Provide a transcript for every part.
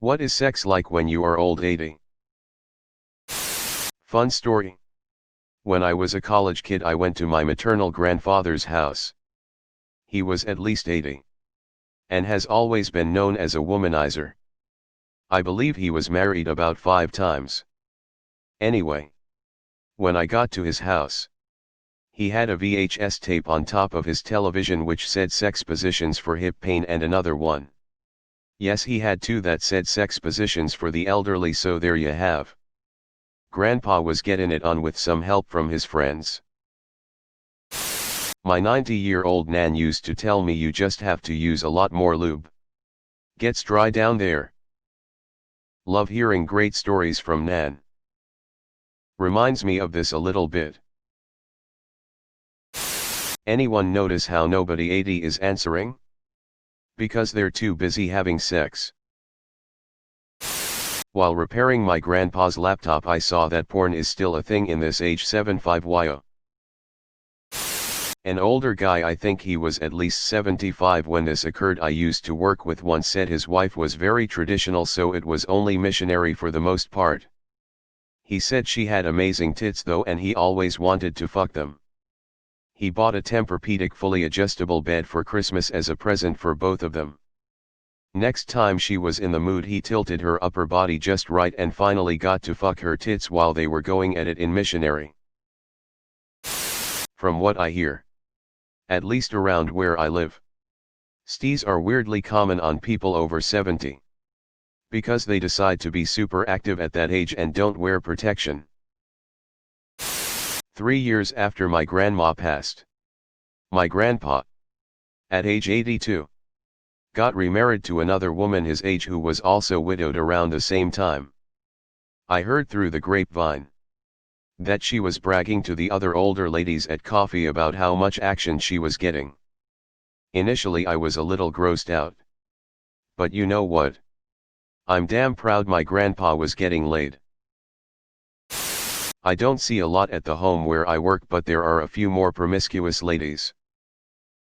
What is sex like when you are old 80? Fun story. When I was a college kid I went to my maternal grandfather's house. He was at least 80. And has always been known as a womanizer. I believe he was married about 5 times. Anyway. When I got to his house. He had a VHS tape on top of his television which said sex positions for hip pain and another one. Yes, he had two that said sex positions for the elderly, so there you have. Grandpa was getting it on with some help from his friends. My 90-year-old nan used to tell me you just have to use a lot more lube. Gets dry down there. Love hearing great stories from nan. Reminds me of this a little bit. Anyone notice how nobody 80 is answering? Because they're too busy having sex. While repairing my grandpa's laptop I saw that porn is still a thing in this age 75yo. An older guy, I think he was at least 75 when this occurred, I used to work with, once said his wife was very traditional, so it was only missionary for the most part. He said she had amazing tits though and he always wanted to fuck them. He bought a Tempur-Pedic fully adjustable bed for Christmas as a present for both of them. Next time she was in the mood he tilted her upper body just right and finally got to fuck her tits while they were going at it in missionary. From what I hear, at least around where I live, STIs are weirdly common on people over 70. Because they decide to be super active at that age and don't wear protection. 3 years after my grandma passed, my grandpa, at age 82, got remarried to another woman his age who was also widowed around the same time. I heard through the grapevine that she was bragging to the other older ladies at coffee about how much action she was getting. Initially I was a little grossed out. But you know what? I'm damn proud my grandpa was getting laid. I don't see a lot at the home where I work, but there are a few more promiscuous ladies.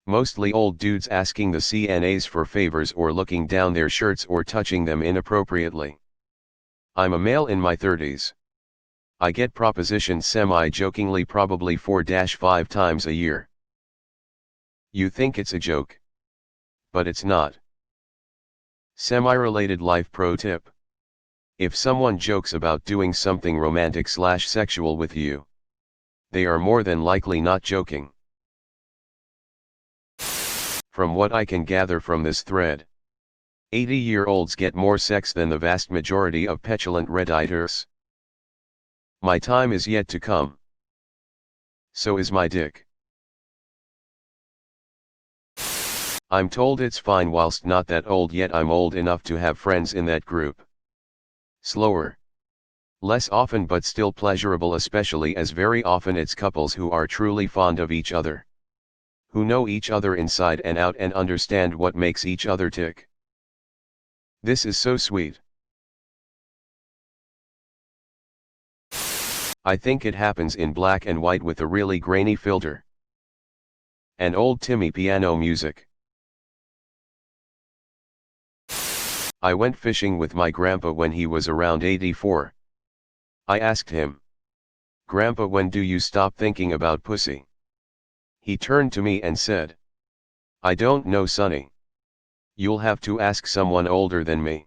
Mostly old dudes asking the CNAs for favors or looking down their shirts or touching them inappropriately. I'm a male in my 30s. I get propositioned semi-jokingly probably 4-5 times a year. You think it's a joke. But it's not. Semi-related life pro tip. If someone jokes about doing something romantic/sexual with you, they are more than likely not joking. From what I can gather from this thread, 80-year-olds get more sex than the vast majority of petulant Redditors. My time is yet to come. So is my dick. I'm told it's fine whilst not that old yet. I'm old enough to have friends in that group. Slower. Less often but still pleasurable, especially as very often it's couples who are truly fond of each other. Who know each other inside and out and understand what makes each other tick. This is so sweet. I think it happens in black and white with a really grainy filter. And old Timmy piano music. I went fishing with my grandpa when he was around 84. I asked him, "Grandpa, when do you stop thinking about pussy?" He turned to me and said, "I don't know, sonny. You'll have to ask someone older than me."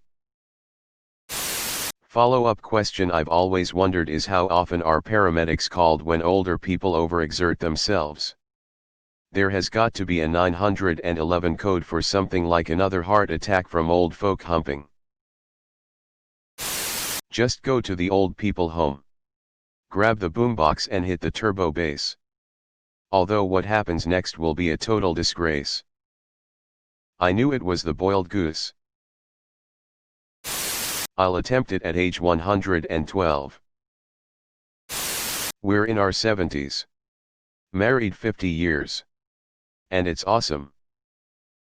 Follow-up question I've always wondered is how often are paramedics called when older people overexert themselves? There has got to be a 911 code for something like another heart attack from old folk humping. Just go to the old people home. Grab the boombox and hit the turbo bass. Although what happens next will be a total disgrace. I knew it was the boiled goose. I'll attempt it at age 112. We're in our 70s. Married 50 years. And it's awesome.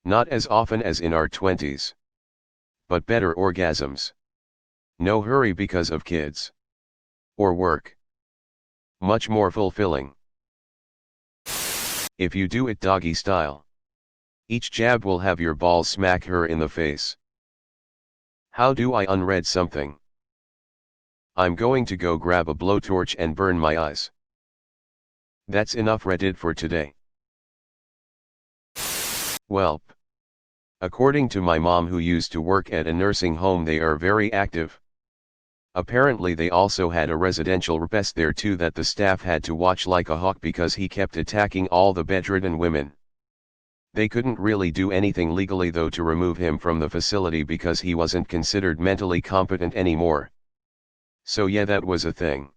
Not as often as in our 20s. But better orgasms. No hurry because of kids. Or work. Much more fulfilling. If you do it doggy style, each jab will have your balls smack her in the face. How do I unread something? I'm going to go grab a blowtorch and burn my eyes. That's enough Reddit for today. Welp. According to my mom who used to work at a nursing home, they are very active. Apparently they also had a residential rapist there too that the staff had to watch like a hawk because he kept attacking all the bedridden women. They couldn't really do anything legally though to remove him from the facility because he wasn't considered mentally competent anymore. So yeah, that was a thing.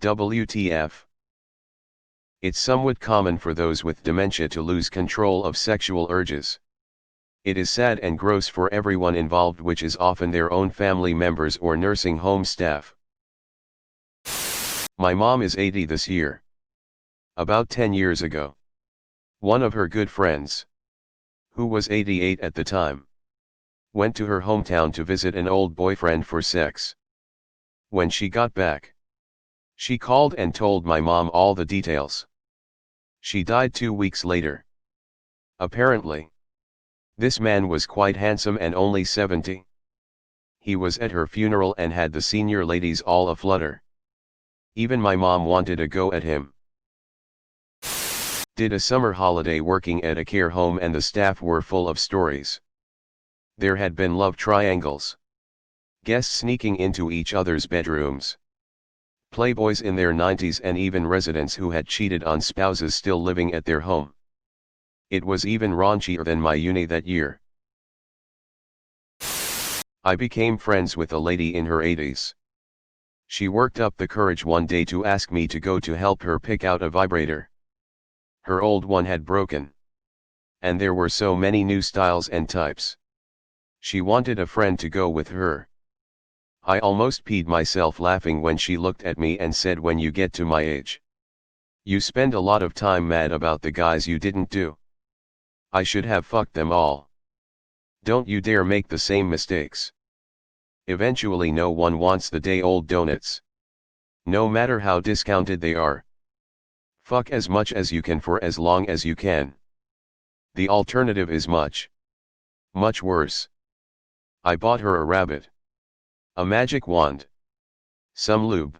WTF. It's somewhat common for those with dementia to lose control of sexual urges. It is sad and gross for everyone involved, which is often their own family members or nursing home staff. My mom is 80 this year. About 10 years ago, one of her good friends, who was 88 at the time, went to her hometown to visit an old boyfriend for sex. When she got back, she called and told my mom all the details. She died 2 weeks later. Apparently, this man was quite handsome and only 70. He was at her funeral and had the senior ladies all aflutter. Even my mom wanted a go at him. Did a summer holiday working at a care home and the staff were full of stories. There had been love triangles, guests sneaking into each other's bedrooms, playboys in their 90s, and even residents who had cheated on spouses still living at their home. It was even raunchier than my uni that year. I became friends with a lady in her 80s. She worked up the courage one day to ask me to go to help her pick out a vibrator. Her old one had broken, and there were so many new styles and types. She wanted a friend to go with her. I almost peed myself laughing when she looked at me and said, "When you get to my age, you spend a lot of time mad about the guys you didn't do. I should have fucked them all. Don't you dare make the same mistakes." Eventually no one wants the day-old donuts, no matter how discounted they are. Fuck as much as you can for as long as you can. The alternative is much, much worse. I bought her a rabbit, a magic wand, some lube,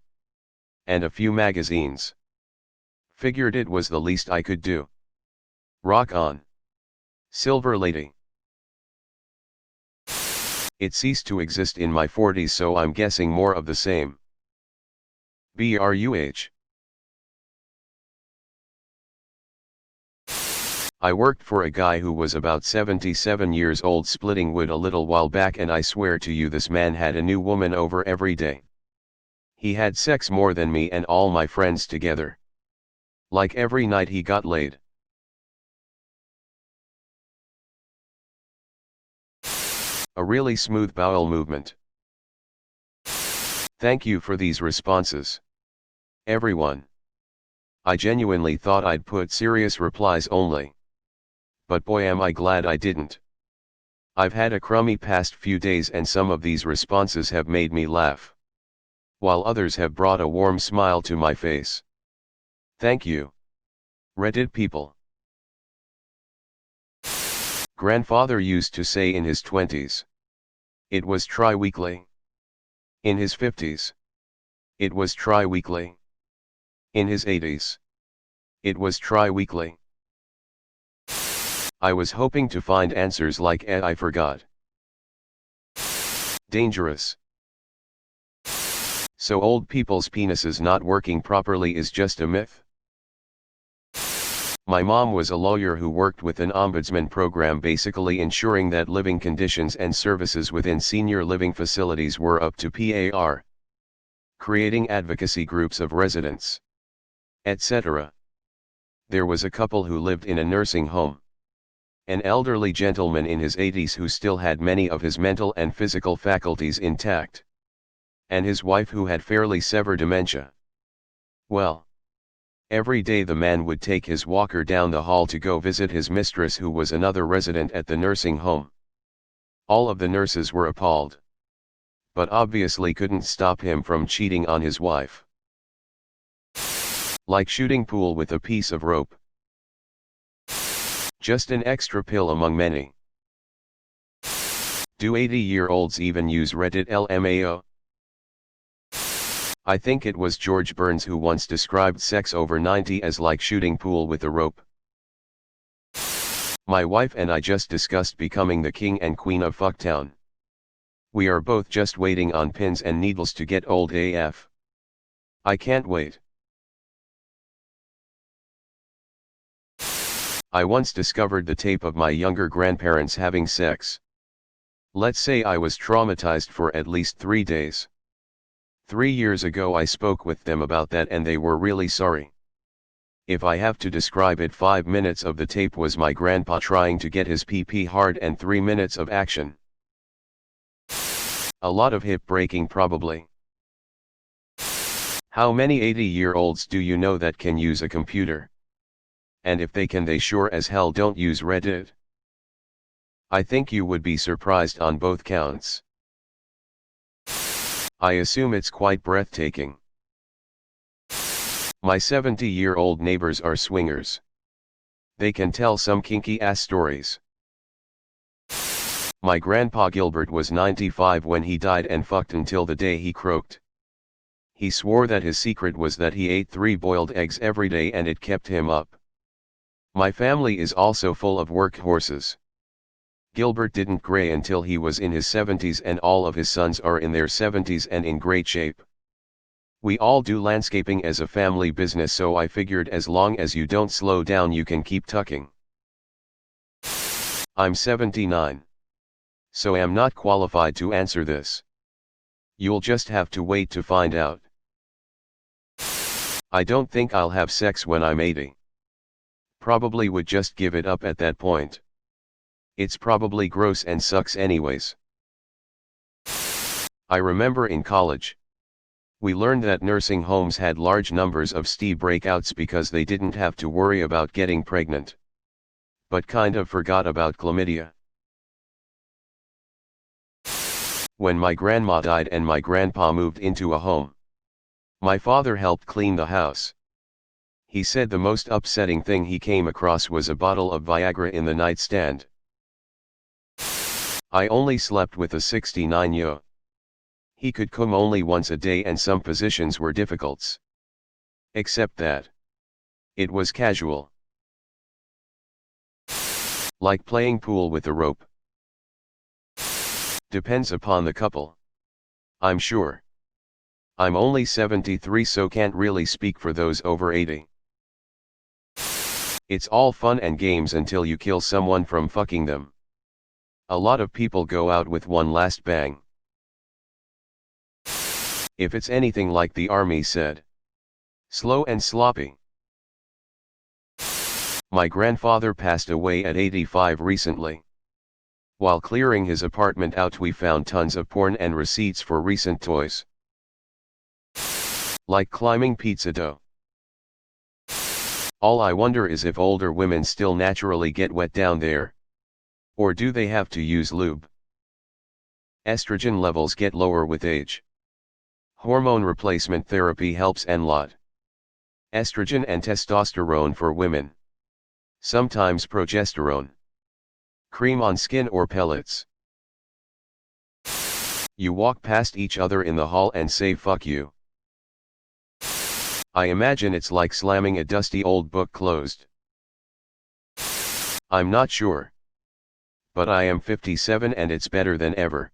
and a few magazines. Figured it was the least I could do. Rock on, Silver Lady. It ceased to exist in my 40s, so I'm guessing more of the same. BRUH. I worked for a guy who was about 77 years old splitting wood a little while back, and I swear to you this man had a new woman over every day. He had sex more than me and all my friends together. Like every night he got laid. A really smooth bowel movement. Thank you for these responses, everyone. I genuinely thought I'd put serious replies only. But boy am I glad I didn't. I've had a crummy past few days and some of these responses have made me laugh, while others have brought a warm smile to my face. Thank you, Reddit people. Grandfather used to say in his 20s, it was tri-weekly. In his 50s, it was tri-weekly. In his 80s, it was tri-weekly. I was hoping to find answers like I forgot. Dangerous. So old people's penises not working properly is just a myth? My mom was a lawyer who worked with an ombudsman program, basically ensuring that living conditions and services within senior living facilities were up to par, creating advocacy groups of residents, etc. There was a couple who lived in a nursing home. An elderly gentleman in his 80s who still had many of his mental and physical faculties intact, and his wife who had fairly severe dementia. Well, every day the man would take his walker down the hall to go visit his mistress, who was another resident at the nursing home. All of the nurses were appalled, but obviously couldn't stop him from cheating on his wife. Like shooting pool with a piece of rope. Just an extra pill among many. Do 80-year-olds even use Reddit LMAO? I think it was George Burns who once described sex over 90 as like shooting pool with a rope. My wife and I just discussed becoming the king and queen of Fucktown. We are both just waiting on pins and needles to get old AF. I can't wait. I once discovered the tape of my younger grandparents having sex. Let's say I was traumatized for at least 3 days. 3 years ago I spoke with them about that and they were really sorry. If I have to describe it, 5 minutes of the tape was my grandpa trying to get his pee hard and 3 minutes of action. A lot of hip breaking probably. How many 80-year-olds do you know that can use a computer? And if they can, they sure as hell don't use Reddit. I think you would be surprised on both counts. I assume it's quite breathtaking. My 70-year-old neighbors are swingers. They can tell some kinky-ass stories. My grandpa Gilbert was 95 when he died and fucked until the day he croaked. He swore that his secret was that he ate 3 boiled eggs every day and it kept him up. My family is also full of workhorses. Gilbert didn't gray until he was in his 70s and all of his sons are in their 70s and in great shape. We all do landscaping as a family business, so I figured as long as you don't slow down you can keep tucking. I'm 79. So am not qualified to answer this. You'll just have to wait to find out. I don't think I'll have sex when I'm 80. Probably would just give it up at that point. It's probably gross and sucks anyways. I remember in college, we learned that nursing homes had large numbers of STI breakouts because they didn't have to worry about getting pregnant. But kind of forgot about chlamydia. When my grandma died and my grandpa moved into a home, my father helped clean the house. He said the most upsetting thing he came across was a bottle of Viagra in the nightstand. I only slept with a 69-year-old. He could come only once a day and some positions were difficult. Except that it was casual. Like playing pool with a rope. Depends upon the couple. I'm sure. I'm only 73, so can't really speak for those over 80. It's all fun and games until you kill someone from fucking them. A lot of people go out with one last bang. If it's anything like the army said, slow and sloppy. My grandfather passed away at 85 recently. While clearing his apartment out, we found tons of porn and receipts for recent toys. Like climbing pizza dough. All I wonder is if older women still naturally get wet down there. Or do they have to use lube? Estrogen levels get lower with age. Hormone replacement therapy helps a lot. Estrogen and testosterone for women. Sometimes progesterone. Cream on skin or pellets. You walk past each other in the hall and say fuck you. I imagine it's like slamming a dusty old book closed. I'm not sure. But I am 57 and it's better than ever.